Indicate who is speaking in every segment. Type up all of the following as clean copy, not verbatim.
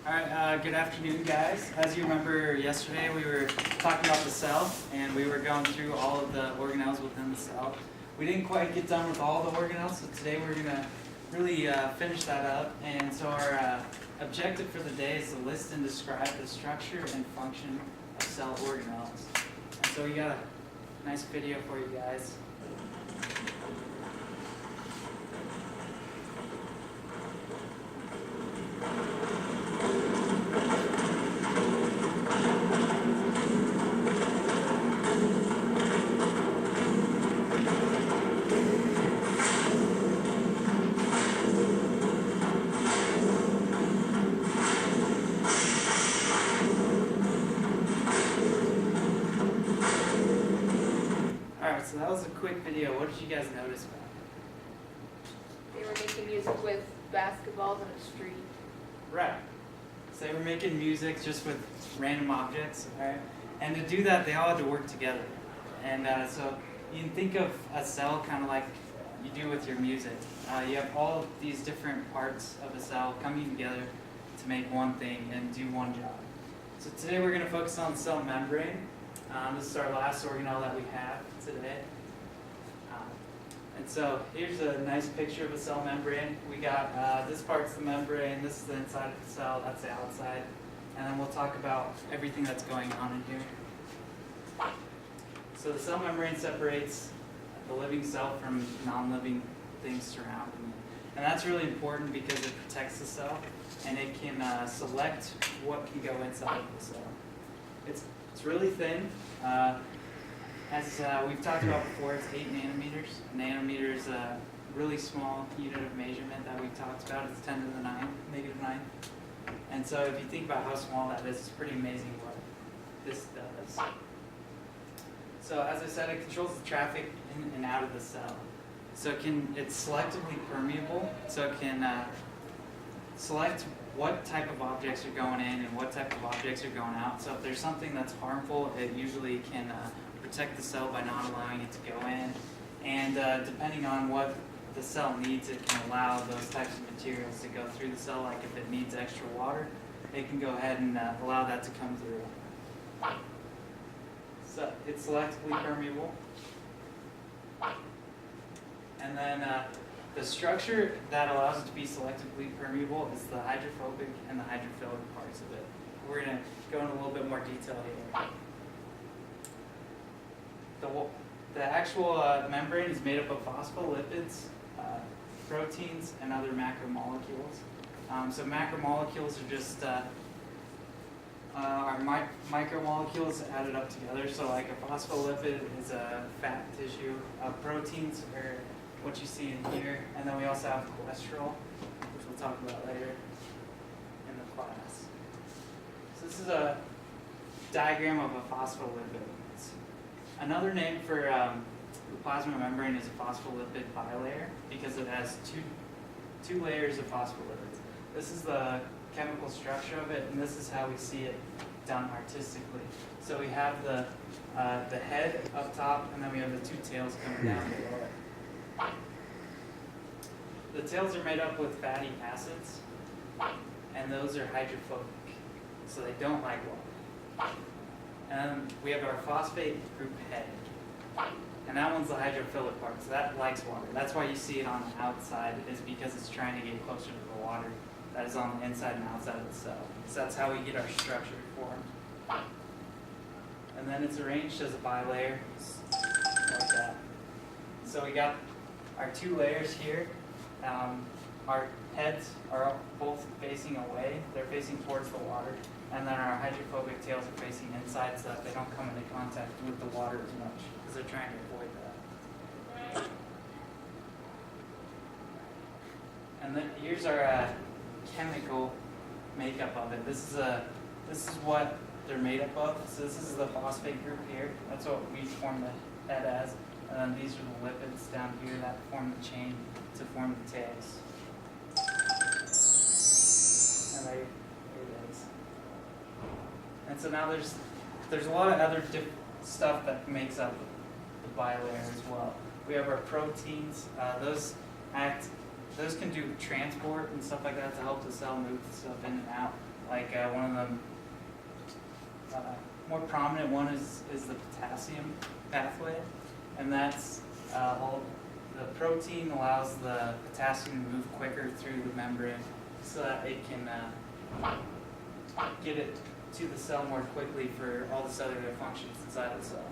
Speaker 1: Alright, good afternoon guys. As you remember yesterday we were talking about the cell and we were going through all of the organelles within the cell. We didn't quite get done with all the organelles, so today we're going to really finish that up. And so our objective for the day is to list and describe the structure and function of cell organelles. And so we got a nice video for you guys. Alright, so that was a quick video. What did you guys notice about it?
Speaker 2: They were making music with basketballs in a street.
Speaker 1: Right. So they were making music just with random objects, alright? And to do that, they all had to work together. And so you can think of a cell kind of like you do with your music. You have all of these different parts of a cell coming together to make one thing and do one job. So today we're going to focus on the cell membrane. This is our last organelle that we have today. And so here's a nice picture of a cell membrane. We got this part's the membrane, this is the inside of the cell, that's the outside. And then we'll talk about everything that's going on in here. So the cell membrane separates the living cell from non-living things surrounding it. And that's really important because it protects the cell and it can select what can go inside of the cell. It's really thin. As we've talked about before, it's 8 nanometers. A nanometer is a really small unit of measurement that we've talked about. It's 10 to the -9. And so if you think about how small that is, it's pretty amazing what this does. So as I said, it controls the traffic in and out of the cell. So it's selectively permeable, so it can select what type of objects are going in and what type of objects are going out. So if there's something that's harmful, it usually can protect the cell by not allowing it to go in. And depending on what the cell needs, it can allow those types of materials to go through the cell. Like if it needs extra water, it can go ahead and allow that to come through. So it's selectively permeable. And then the structure that allows it to be selectively permeable is the hydrophobic and the hydrophilic parts of it. We're going to go into a little bit more detail here. The actual membrane is made up of phospholipids, proteins, and other macromolecules. So macromolecules are just our micromolecules added up together. So like a phospholipid is a fat tissue. Proteins are what you see in here, and then we also have cholesterol, which we'll talk about later in the class. So this is a diagram of a phospholipid. Another name for the plasma membrane is a phospholipid bilayer because it has two layers of phospholipids. This is the chemical structure of it, and this is how we see it done artistically. So we have the head up top, and then we have the two tails coming down below it. The tails are made up with fatty acids, and those are hydrophobic, so they don't like water. And then we have our phosphate group head, and that one's the hydrophilic part, so that likes water. That's why you see it on the outside, is because it's trying to get closer to the water that is on the inside and outside of the cell. So that's how we get our structure formed. And then it's arranged as a bilayer, like that. So we got our two layers here. Our heads are both facing away. They're facing towards the water. And then our hydrophobic tails are facing inside so that they don't come into contact with the water as much, because they're trying to avoid that. And then here's our chemical makeup of it. This is what they're made up of. So this is the phosphate group here. That's what we form the head as. And then these are the lipids down here that form the chain to form the tails. And there it is. And so now there's a lot of other stuff that makes up the bilayer as well. We have our proteins. Those can do transport and stuff like that to help the cell move stuff in and out. out. Like one of them more prominent one is the potassium pathway, and that's the protein allows the potassium to move quicker through the membrane so that it can get it to the cell more quickly for all the cellular functions inside the cell.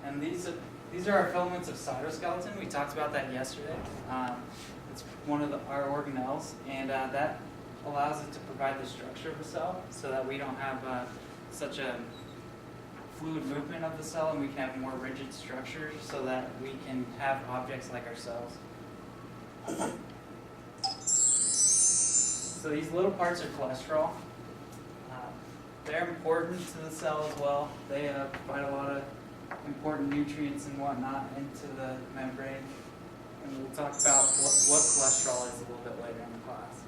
Speaker 1: And these are our filaments of cytoskeleton. We talked about that yesterday. It's one of our organelles, and that allows it to provide the structure of the cell so that we don't have such a fluid movement of the cell, and we can have more rigid structure so that we can have objects like our cells. So these little parts are cholesterol. They're important to the cell as well. They provide a lot of important nutrients and whatnot into the membrane. And we'll talk about what cholesterol is a little bit later in the class.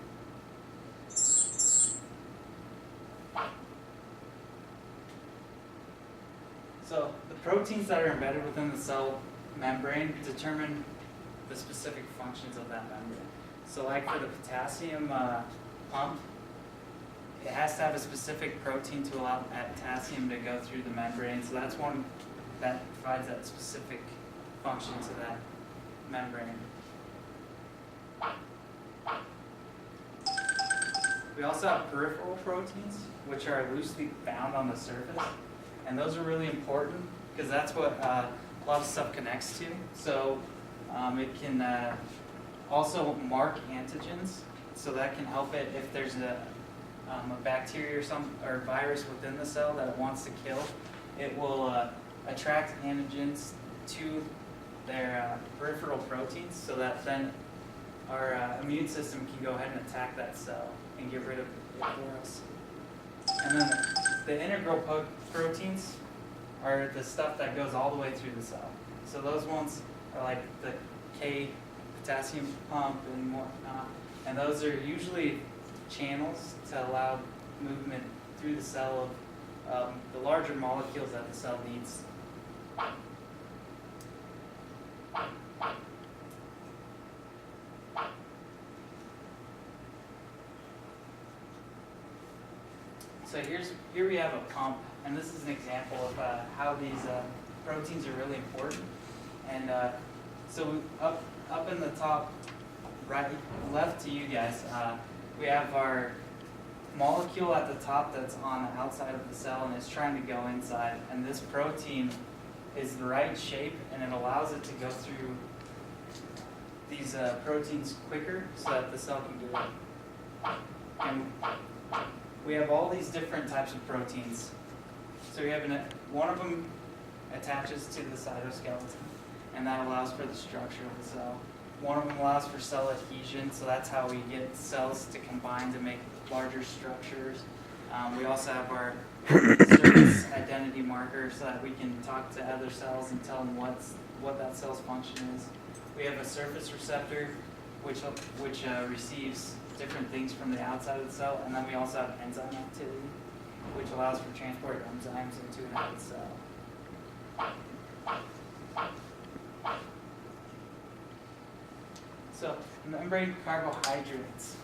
Speaker 1: So the proteins that are embedded within the cell membrane determine the specific functions of that membrane. So like for the potassium pump, it has to have a specific protein to allow that potassium to go through the membrane. So that's one that provides that specific function to that membrane. We also have peripheral proteins, which are loosely bound on the surface. And those are really important because that's what a lot of stuff connects to. So it can also mark antigens. So that can help it if there's a bacteria or virus within the cell that it wants to kill. It will attract antigens to their peripheral proteins so that then our immune system can go ahead and attack that cell and get rid of it for us. And then the integral proteins are the stuff that goes all the way through the cell. So those ones are like the K potassium pump and whatnot. And those are usually channels to allow movement through the cell of the larger molecules that the cell needs. So here we have a pump, and this is an example of how these proteins are really important. And so up in the top right, left to you guys, we have our molecule at the top that's on the outside of the cell and it's trying to go inside. And this protein is the right shape, and it allows it to go through these proteins quicker so that the cell can do it. And we have all these different types of proteins. So we have one of them attaches to the cytoskeleton, and that allows for the structure of the cell. One of them allows for cell adhesion, so that's how we get cells to combine to make larger structures. We also have our surface identity marker so that we can talk to other cells and tell them what that cell's function is. We have a surface receptor, which receives different things from the outside of the cell, and then we also have enzyme activity, which allows for transport enzymes into another cell. So, membrane carbohydrates.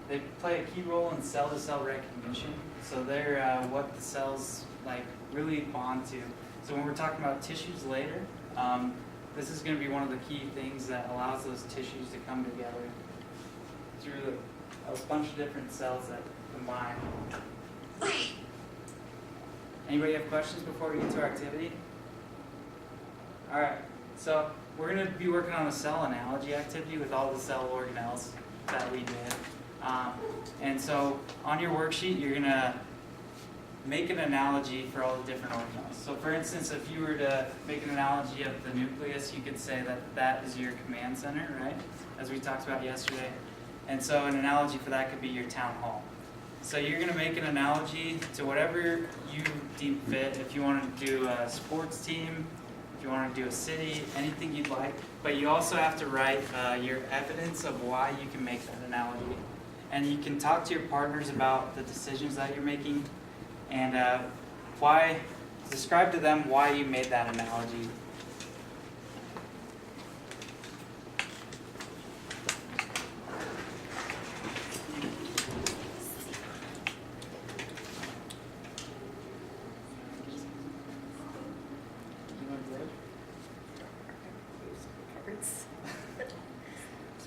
Speaker 1: They play a key role in cell-to-cell recognition. So they're what the cells really bond to. So when we're talking about tissues later, this is going to be one of the key things that allows those tissues to come together through a bunch of different cells that combine. Anybody have questions before we get to our activity? All right, so we're going to be working on a cell analogy activity with all the cell organelles that we did. And so on your worksheet, you're going to make an analogy for all the different organelles. So for instance, if you were to make an analogy of the nucleus, you could say that that is your command center, right? As we talked about yesterday. And so an analogy for that could be your town hall. So you're going to make an analogy to whatever you deem fit. If you want to do a sports team, if you want to do a city, anything you'd like. But you also have to write your evidence of why you can make that analogy. And you can talk to your partners about the decisions that you're making and describe to them why you made that analogy.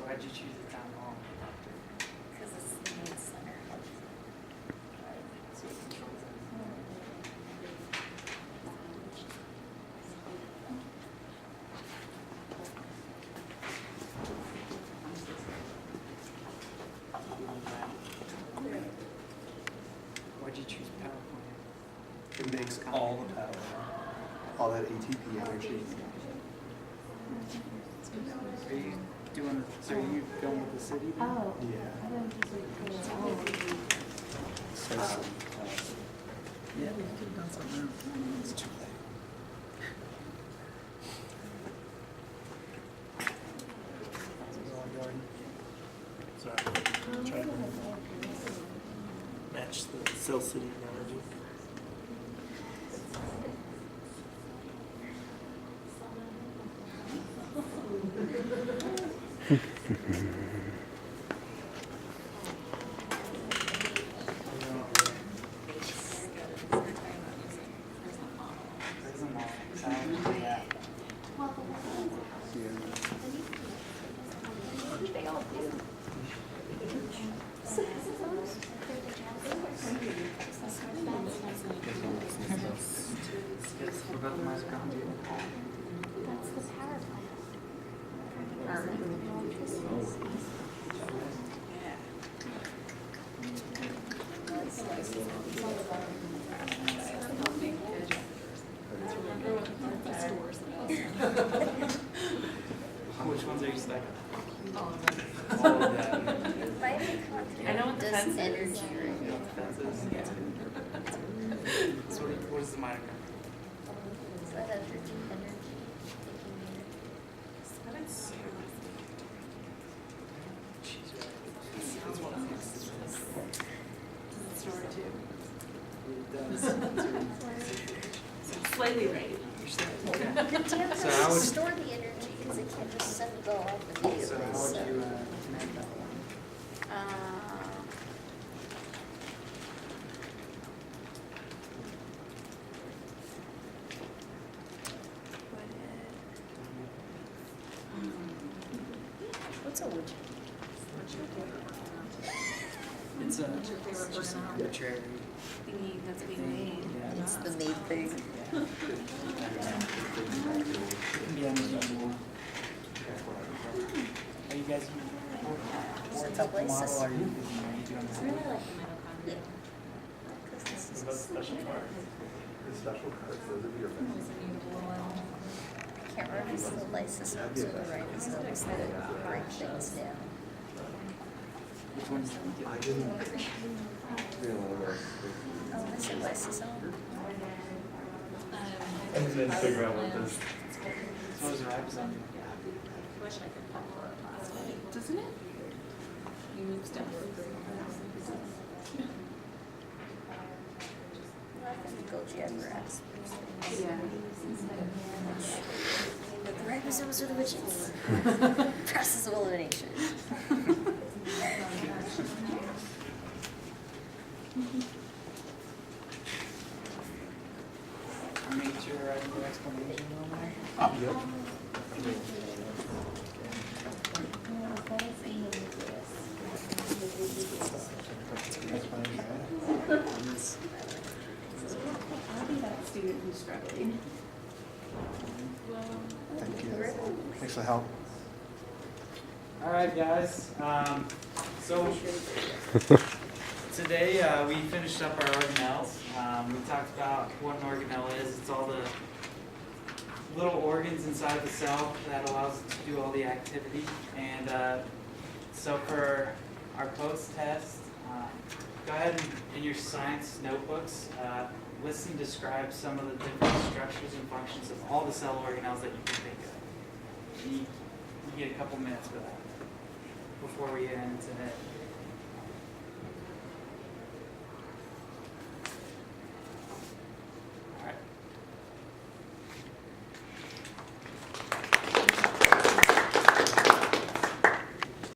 Speaker 1: So why'd you choose the town hall?
Speaker 3: Because it's the main center.
Speaker 1: So it controls everything. Why'd you choose PowerPoint?
Speaker 4: It makes all the power, all that ATP energy.
Speaker 1: Are you doing? So are you going with the city? Then?
Speaker 5: Oh.
Speaker 4: Yeah.
Speaker 5: I don't think
Speaker 4: So,
Speaker 1: Yeah, we could have done something else.
Speaker 4: it's too late. Sorry, try to match the Cell City analogy.
Speaker 1: Prison mall. Sound yeah.
Speaker 3: They all do.
Speaker 1: What about the mitochondria?
Speaker 3: That's the power plant.
Speaker 1: Which ones are you stuck on?
Speaker 2: All of them.
Speaker 1: All of them.
Speaker 2: I know what the
Speaker 3: Does
Speaker 2: fence is.
Speaker 3: energy, right?
Speaker 1: Fences. So what is the mitochondria?
Speaker 3: So that energy.
Speaker 1: She's right. It's one of these.
Speaker 2: Store too.
Speaker 1: It does.
Speaker 2: Slightly right.
Speaker 3: Good
Speaker 1: So
Speaker 3: has
Speaker 1: how
Speaker 3: to
Speaker 1: would-
Speaker 3: store the energy because it can't just send it all off
Speaker 1: So
Speaker 3: immediately.
Speaker 1: how would you make that one?
Speaker 3: What's a wood?
Speaker 1: It's just an arbitrary
Speaker 2: Thingy that's being
Speaker 1: thing.
Speaker 2: made.
Speaker 1: Yeah.
Speaker 3: It's the main thing.
Speaker 1: It can be anything you want. Are you guys what
Speaker 3: It's a
Speaker 1: type of model
Speaker 3: Oasis.
Speaker 1: are you using? Are you doing
Speaker 3: It's really
Speaker 1: that?
Speaker 3: like the mitochondria. Yeah. 'Cause this is
Speaker 1: What about special parts?
Speaker 4: The special cards, those are your
Speaker 3: I can't remember if it's the lysosomes or the ribosomes that break things down.
Speaker 1: Which one's that?
Speaker 4: I didn't realize.
Speaker 3: Oh, is it lysosome?
Speaker 4: And then figure out what this.
Speaker 1: What is the ribosome?
Speaker 2: Doesn't it? You move stuff.
Speaker 3: Golgi apparatus.
Speaker 2: Yeah.
Speaker 3: The ribosomes are the witches. Process of elimination.
Speaker 1: I made sure I write the explanation on there.
Speaker 4: Yep.
Speaker 2: I'll be that student who's struggling.
Speaker 4: Thank you. Thanks for the help.
Speaker 1: All right, guys. So today we finished up our organelles. We talked about what an organelle is. It's all the little organs inside of the cell that allows it to do all the activity. And so for our post-test, go ahead and in your science notebooks, list and describe some of the different structures and functions of all the cell organelles that you can think of. You get a couple minutes for that before we get into